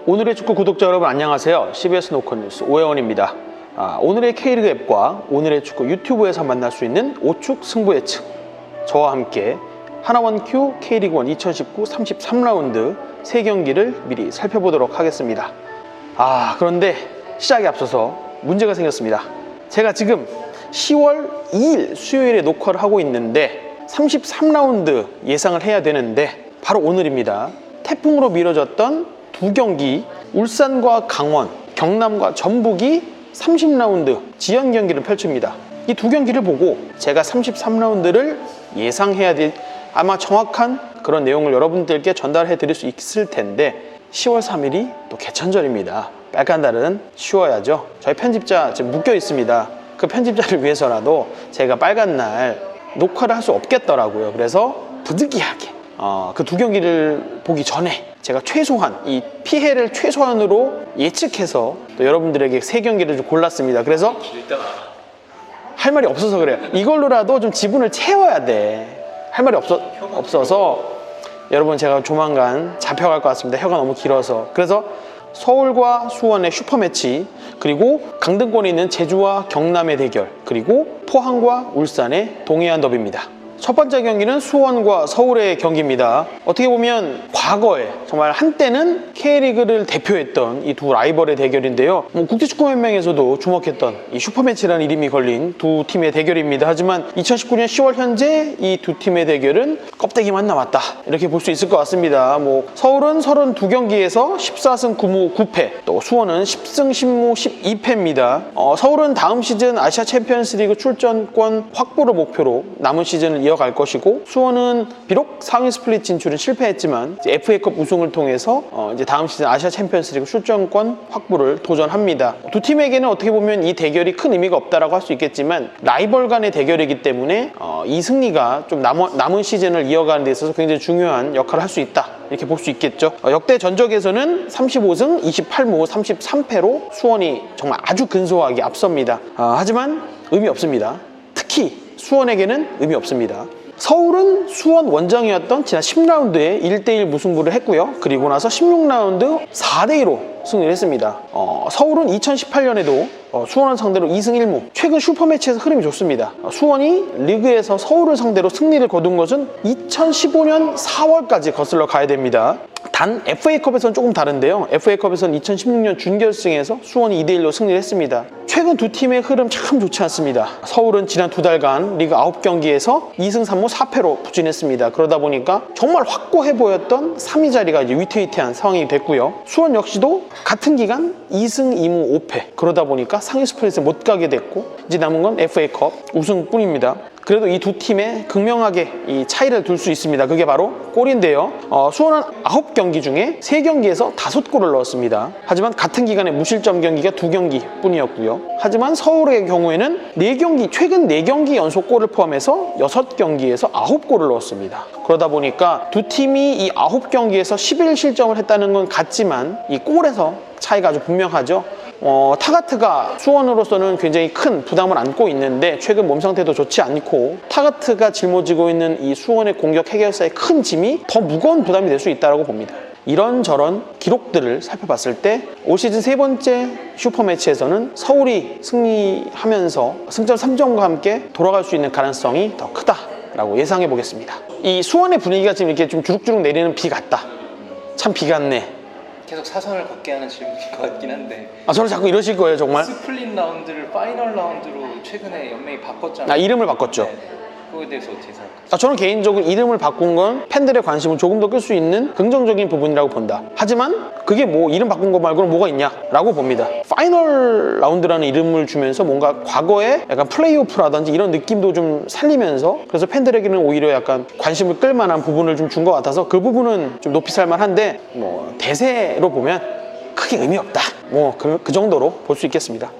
오늘의 축구 구독자 여러분 안녕하세요. CBS 노컷뉴스 오해원입니다. 오늘의 K리그 앱과 오늘의 축구 유튜브에서 만날 수 있는 오축 승부 예측, 저와 함께 하나원큐 K리그1 2019 33라운드 3경기를 미리 살펴보도록 하겠습니다. 그런데 시작에 앞서서 문제가 생겼습니다. 제가 지금 10월 2일 수요일에 녹화를 하고 있는데 33라운드 예상을 해야 되는데 바로 오늘입니다. 태풍으로 미뤄졌던 두 경기, 울산과 강원, 경남과 전북이 30라운드 지연 경기를 펼칩니다. 이 두 경기를 보고 제가 33라운드를 예상해야 될 아마 정확한 그런 내용을 여러분들께 전달해 드릴 수 있을 텐데 10월 3일이 또 개천절입니다. 빨간 달은 쉬어야죠. 저희 편집자 지금 묶여 있습니다. 그 편집자를 위해서라도 제가 빨간 날 녹화를 할 수 없겠더라고요. 그래서 부득이하게 그 두 경기를 보기 전에 제가 최소한 이 피해를 최소한으로 예측해서 또 여러분들에게 3경기를 좀 골랐습니다. 그래서 할 말이 없어서 그래요. 이걸로라도 좀 지분을 채워야 돼. 할 말이 없어서 여러분 제가 조만간 잡혀갈 것 같습니다. 혀가 너무 길어서. 그래서 서울과 수원의 슈퍼매치, 그리고 강등권에 있는 제주와 경남의 대결, 그리고 포항과 울산의 동해안 더비입니다. 첫 번째 경기는 수원과 서울의 경기입니다. 어떻게 보면 과거에 정말 한때는 K리그를 대표했던 이 두 라이벌의 대결인데요. 국제축구연맹에서도 주목했던 이 슈퍼매치라는 이름이 걸린 두 팀의 대결입니다. 하지만 2019년 10월 현재 이 두 팀의 대결은 껍데기만 남았다, 이렇게 볼 수 있을 것 같습니다. 서울은 32경기에서 14승 9무 9패, 또 수원은 10승 10무 12패입니다. 서울은 다음 시즌 아시아 챔피언스리그 출전권 확보를 목표로 남은 시즌을 이어갈 것이고, 수원은 비록 상위 스플릿 진출은 실패했지만 FA컵 우승을 통해서 이제 다음 시즌 아시아 챔피언스리그 출전권 확보를 도전합니다. 두 팀에게는 어떻게 보면 이 대결이 큰 의미가 없다라고 할 수 있겠지만 라이벌 간의 대결이기 때문에 이 승리가 좀 남은 시즌을 이어가는 데 있어서 굉장히 중요한 역할을 할 수 있다, 이렇게 볼 수 있겠죠. 역대 전적에서는 35승 28무 33패로 수원이 정말 아주 근소하게 앞섭니다. 하지만 의미 없습니다. 특히 수원에게는 의미 없습니다. 서울은 수원 원정이었던 지난 10라운드에 1대1 무승부를 했고요. 그리고 나서 16라운드 4대2로 승리를 했습니다. 서울은 2018년에도 수원을 상대로 2승 1무, 최근 슈퍼매치에서 흐름이 좋습니다. 수원이 리그에서 서울을 상대로 승리를 거둔 것은 2015년 4월까지 거슬러 가야 됩니다. 단 FA컵에서는 조금 다른데요. FA컵에서는 2016년 준결승에서 수원이 2대1로 승리를 했습니다. 최근 두 팀의 흐름 참 좋지 않습니다. 서울은 지난 2달간 리그 9경기에서 2승 3무 4패로 부진했습니다. 그러다 보니까 정말 확고해 보였던 3위 자리가 이제 위태위태한 상황이 됐고요. 수원 역시도 같은 기간 2승 2무 5패, 그러다 보니까 상위 스플릿에 못 가게 됐고 이제 남은 건 FA컵 우승뿐입니다. 그래도 이 두 팀에 극명하게 이 차이를 둘 수 있습니다. 그게 바로 골인데요. 수원은 9경기 중에 3경기에서 5골을 넣었습니다. 하지만 같은 기간에 무실점 경기가 2경기 뿐이었고요. 하지만 서울의 경우에는 최근 4경기 연속골을 포함해서 6경기에서 9골을 넣었습니다. 그러다 보니까 두 팀이 이 9경기에서 11실점을 했다는 건 같지만 이 골에서 차이가 아주 분명하죠. 타가트가 수원으로서는 굉장히 큰 부담을 안고 있는데 최근 몸 상태도 좋지 않고 타가트가 짊어지고 있는 이 수원의 공격 해결사의 큰 짐이 더 무거운 부담이 될 수 있다고 봅니다. 이런저런 기록들을 살펴봤을 때 올 시즌 3번째 슈퍼매치에서는 서울이 승리하면서 승점 3점과 함께 돌아갈 수 있는 가능성이 더 크다라고 예상해 보겠습니다. 이 수원의 분위기가 지금 이렇게 좀 주룩주룩 내리는 비 같다. 참 비 같네. 계속 사선을 걷게 하는 질문인 것 같긴 한데, 저를 자꾸 이러실 거예요 정말? 스플릿 라운드를 파이널 라운드로 최근에 연맹이 바꿨잖아요. 이름을 바꿨죠. 네. 그거에 대해서 어떻게 생각하세요? 저는 개인적으로 이름을 바꾼 건 팬들의 관심을 조금 더 끌 수 있는 긍정적인 부분이라고 본다. 하지만 그게 이름 바꾼 거 말고는 뭐가 있냐 라고 봅니다. 파이널 라운드라는 이름을 주면서 뭔가 과거에 약간 플레이오프라든지 이런 느낌도 좀 살리면서, 그래서 팬들에게는 오히려 약간 관심을 끌 만한 부분을 좀 준 것 같아서 그 부분은 좀 높이 살만한데 대세로 보면 크게 의미 없다, 그 정도로 볼 수 있겠습니다.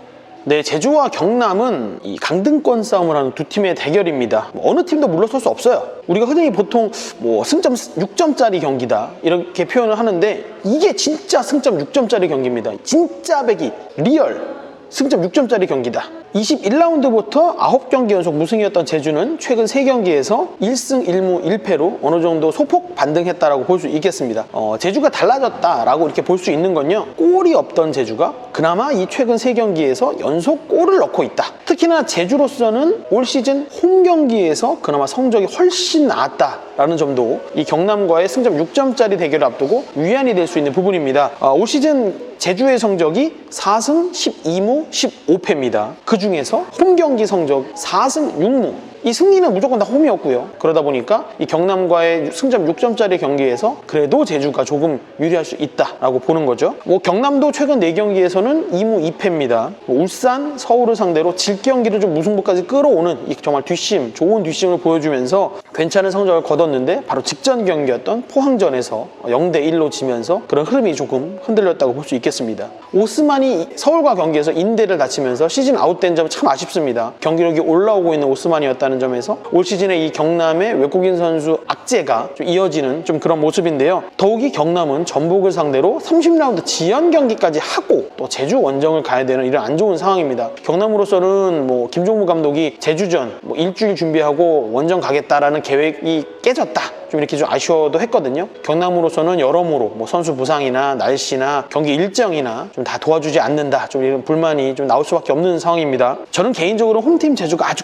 네, 제주와 경남은 이 강등권 싸움을 하는 두 팀의 대결입니다. 어느 팀도 물러설 수 없어요. 우리가 흔히 보통 승점 6점짜리 경기다 이렇게 표현을 하는데 이게 진짜 승점 6점짜리 경기입니다. 진짜 배기 리얼 승점 6점짜리 경기다. 21라운드부터 9경기 연속 무승이었던 제주는 최근 3경기에서 1승 1무 1패로 어느 정도 소폭 반등했다라고 볼 수 있겠습니다. 제주가 달라졌다라고 이렇게 볼 수 있는 건요, 골이 없던 제주가 그나마 이 최근 3경기에서 연속 골을 넣고 있다. 특히나 제주로서는 올 시즌 홈 경기에서 그나마 성적이 훨씬 나았다라는 점도 이 경남과의 승점 6점짜리 대결을 앞두고 위안이 될 수 있는 부분입니다. 올 시즌 제주의 성적이 4승 12무 15패입니다. 그 중에서 홈 경기 성적 4승 6무. 이 승리는 무조건 다 홈이었고요. 그러다 보니까 이 경남과의 승점 6점짜리 경기에서 그래도 제주가 조금 유리할 수 있다라고 보는 거죠. 경남도 최근 4경기에서는 2무 2패입니다. 울산, 서울을 상대로 질 경기를 좀 무승부까지 끌어오는 이 정말 뒷심, 좋은 뒷심을 보여주면서 괜찮은 성적을 거뒀는데 바로 직전 경기였던 포항전에서 0대1로 지면서 그런 흐름이 조금 흔들렸다고 볼 수 있겠습니다. 오스만이 서울과 경기에서 인대를 다치면서 시즌 아웃된 점 참 아쉽습니다. 경기력이 올라오고 있는 오스만이었다는 점에서 올 시즌에 이 경남의 외국인 선수 악재가 좀 이어지는 좀 그런 모습인데요. 더욱이 경남은 전북을 상대로 30라운드 지연 경기까지 하고 또 제주 원정을 가야 되는 이런 안 좋은 상황입니다. 경남으로서는 김종무 감독이 제주전 일주일 준비하고 원정 가겠다라는 계획이 깨졌다, 좀 이렇게 좀 아쉬워도 했거든요. 경남으로서는 여러모로 선수 부상이나 날씨나 경기 일정이나 좀 다 도와주지 않는다, 좀 이런 불만이 좀 나올 수밖에 없는 상황입니다. 저는 개인적으로 홈팀 제주가 아주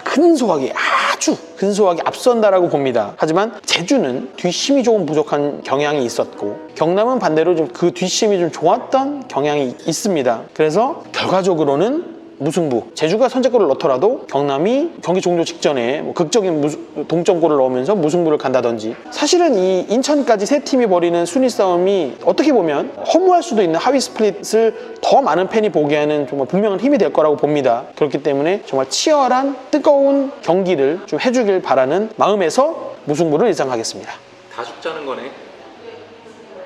근소하게 앞선다라고 봅니다. 하지만 제주는 뒷심이 조금 부족한 경향이 있었고 경남은 반대로 좀 그 뒷심이 좀 좋았던 경향이 있습니다. 그래서 결과적으로는 무승부, 제주가 선제골을 넣더라도 경남이 경기 종료 직전에 극적인 동점골을 넣으면서 무승부를 간다든지, 사실은 이 인천까지 세 팀이 벌이는 순위 싸움이 어떻게 보면 허무할 수도 있는 하위 스플릿을 더 많은 팬이 보기에는 정말 분명한 힘이 될 거라고 봅니다. 그렇기 때문에 정말 치열한 뜨거운 경기를 좀 해주길 바라는 마음에서 무승부를 예상하겠습니다. 다 죽자는 거네.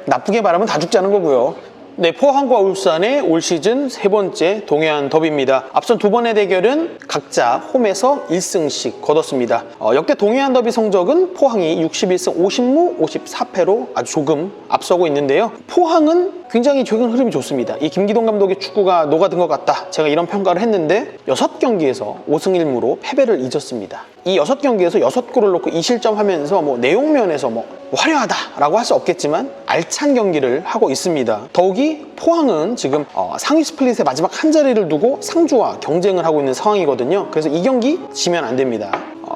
나쁘게 말하면 다 죽자는 거고요. 네, 포항과 울산의 올 시즌 3번째 동해안 더비입니다. 앞선 2번의 대결은 각자 홈에서 1승씩 거뒀습니다. 역대 동해안 더비 성적은 포항이 61승 50무 54패로 아주 조금 앞서고 있는데요. 포항은 굉장히 최근 흐름이 좋습니다. 이 김기동 감독의 축구가 녹아든 것 같다, 제가 이런 평가를 했는데 6경기에서 5승 1무로 패배를 잊었습니다. 이 6경기에서 6골을 넣고 2실점 하면서 내용면에서 화려하다라고 할 수 없겠지만 알찬 경기를 하고 있습니다. 더욱이 포항은 지금 상위 스플릿의 마지막 한 자리를 두고 상주와 경쟁을 하고 있는 상황이거든요. 그래서 이 경기 지면 안 됩니다.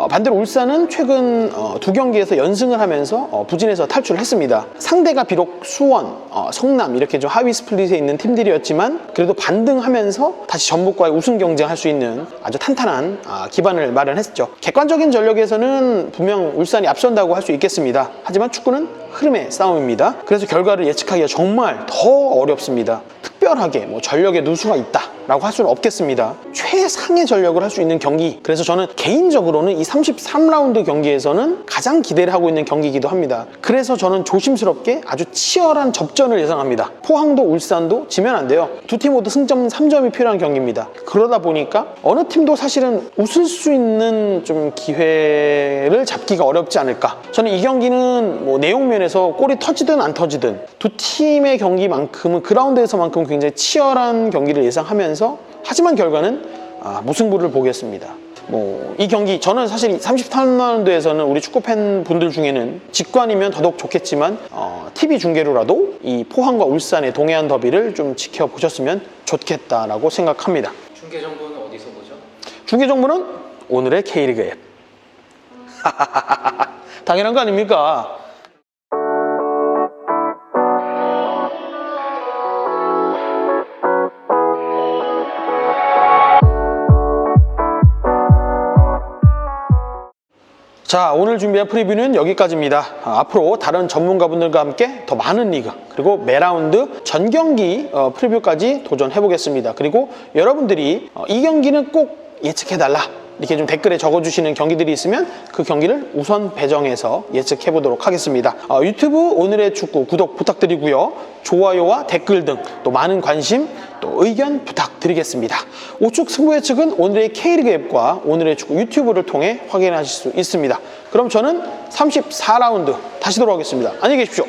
반대로 울산은 최근 2경기에서 연승을 하면서 부진에서 탈출을 했습니다. 상대가 비록 수원, 성남 이렇게 좀 하위 스플릿에 있는 팀들이었지만 그래도 반등하면서 다시 전북과의 우승 경쟁할 수 있는 아주 탄탄한 기반을 마련했죠. 객관적인 전력에서는 분명 울산이 앞선다고 할 수 있겠습니다. 하지만 축구는 흐름의 싸움입니다. 그래서 결과를 예측하기가 정말 더 어렵습니다. 특별하게 전력에 누수가 있다라고 할 수는 없겠습니다. 최상의 전력을 할 수 있는 경기, 그래서 저는 개인적으로는 이 33라운드 경기에서는 가장 기대를 하고 있는 경기이기도 합니다. 그래서 저는 조심스럽게 아주 치열한 접전을 예상합니다. 포항도 울산도 지면 안 돼요. 두 팀 모두 승점 3점이 필요한 경기입니다. 그러다 보니까 어느 팀도 사실은 웃을 수 있는 좀 기회를 잡기가 어렵지 않을까. 저는 이 경기는 내용 면에서 골이 터지든 안 터지든 두 팀의 경기만큼은 그라운드에서만큼 굉장히 치열한 경기를 예상하면서, 하지만 결과는 무승부를 보겠습니다. 이 경기 저는 사실 33라운드에서는 우리 축구 팬분들 중에는 직관이면 더더욱 좋겠지만 TV 중계로라도 이 포항과 울산의 동해안 더비를 좀 지켜보셨으면 좋겠다라고 생각합니다. 중계 정보는 어디서 보죠? 중계 정보는 오늘의 K리그 앱. 당연한 거 아닙니까? 자, 오늘 준비한 프리뷰는 여기까지입니다. 앞으로 다른 전문가분들과 함께 더 많은 리그, 그리고 매라운드 전 경기 프리뷰까지 도전해보겠습니다. 그리고 여러분들이 이 경기는 꼭 예측해달라, 이렇게 좀 댓글에 적어주시는 경기들이 있으면 그 경기를 우선 배정해서 예측해보도록 하겠습니다. 유튜브 오늘의 축구 구독 부탁드리고요. 좋아요와 댓글 등 또 많은 관심, 또 의견 부탁드리겠습니다. 우측 승부 예측은 오늘의 K리그 앱과 오늘의 축구 유튜브를 통해 확인하실 수 있습니다. 그럼 저는 34라운드 다시 돌아오겠습니다. 안녕히 계십시오.